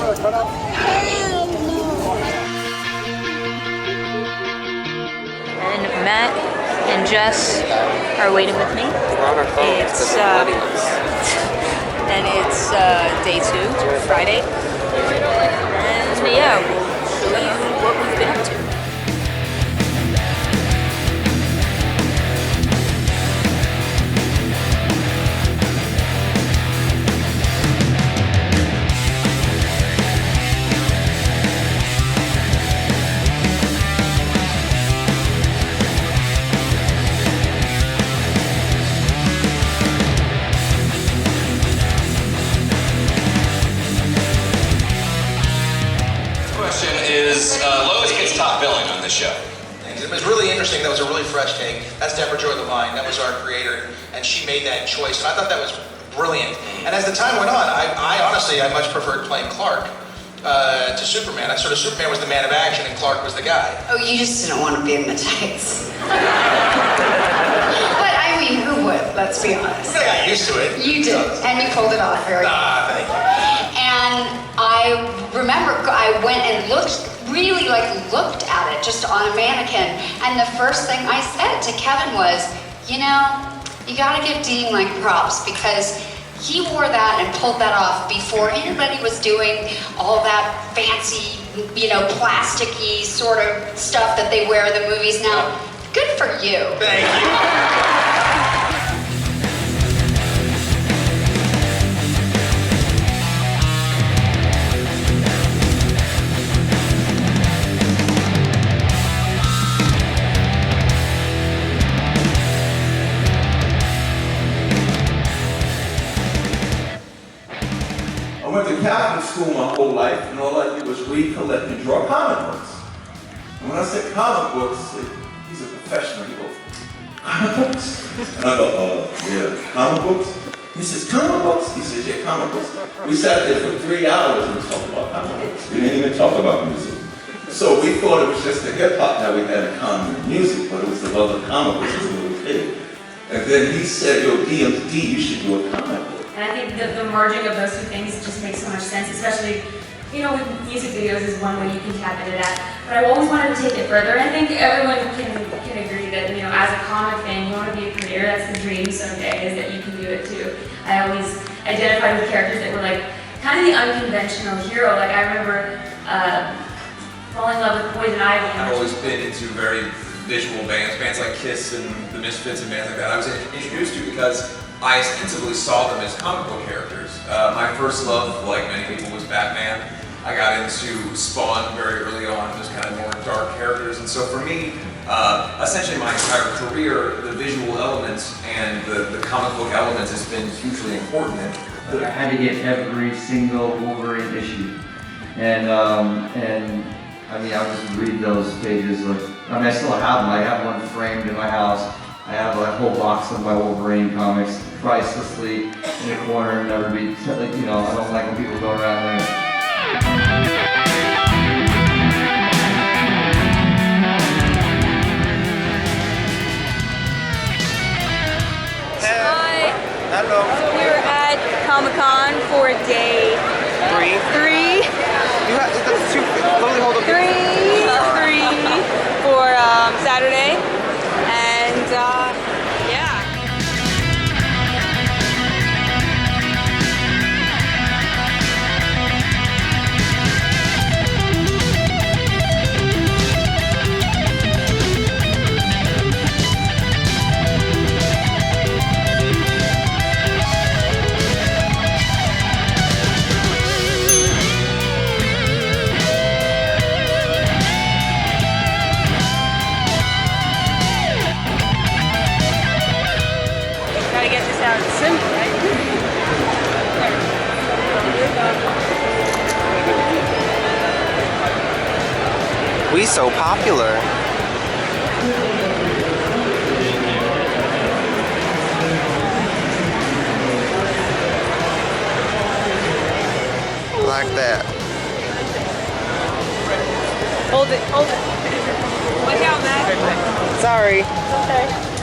And Matt and Jess are waiting with me. It's day 2, Friday. And yeah, we'll show you what we've been up to. Lois gets top billing on this show. It was really interesting. That was a really fresh take. That's Deborah Joy Levine. That was our creator, and she made that choice. And I thought that was brilliant. And as the time went on, I honestly much preferred playing Clark to Superman. I sort of Superman was the man of action, and Clark was the guy. Oh, you just didn't want to be in the tights. But I mean, who would? Let's be honest. I got used to it. You did, and you pulled it off very well. Ah, thank you. And I remember I went and really looked at it just on a mannequin, and the first thing I said to Kevin was, you know, you gotta give Dean props, because he wore that and pulled that off before anybody was doing all that fancy, plasticky sort of stuff that they wear in the movies now. Good for you. Thank you. I went to Catholic school my whole life, and all I did was read, collect, and draw comic books. And when I said comic books, he's a professional. He goes, comic books? And I go, yeah, comic books? He says, comic books? He says, yeah, comic books. We sat there for 3 hours and talked about comic books. We didn't even talk about music. So we thought it was just the hip hop that we had in common with music, but it was the love of comic books as a little kid. And then he said, yo, DMD, you should do a comic book. And I think the merging of those two things just makes so much sense, especially, with music videos is one way you can tap into that. But I always wanted to take it further. I think everyone can agree that, as a comic fan, you want to be a creator. That's the dream someday, is that you can do it too. I always identified with characters that were kind of the unconventional hero. I remember falling in love with Poison Ivy. I've always been into very visual bands like Kiss and the Misfits and bands like that. I was introduced to because I ostensibly saw them as comic book characters. My first love, like many people, was Batman. I got into Spawn very early on, those kind of more dark characters. And so for me, essentially my entire career, the visual elements and the comic book elements has been hugely important. I had to get every single Wolverine issue. And I would just read those pages. I still have them. I have one framed in my house. I have a whole box of my Wolverine comics, pricelessly in a corner, never be, I don't like when people go around there. Hi. Hello. So we were at Comic-Con for day 3. That's 2. Let me hold up. 3 for Saturday. And yeah. Simple, right? We so popular. Like that. Hold it. Watch out, Matt. Sorry. It's okay.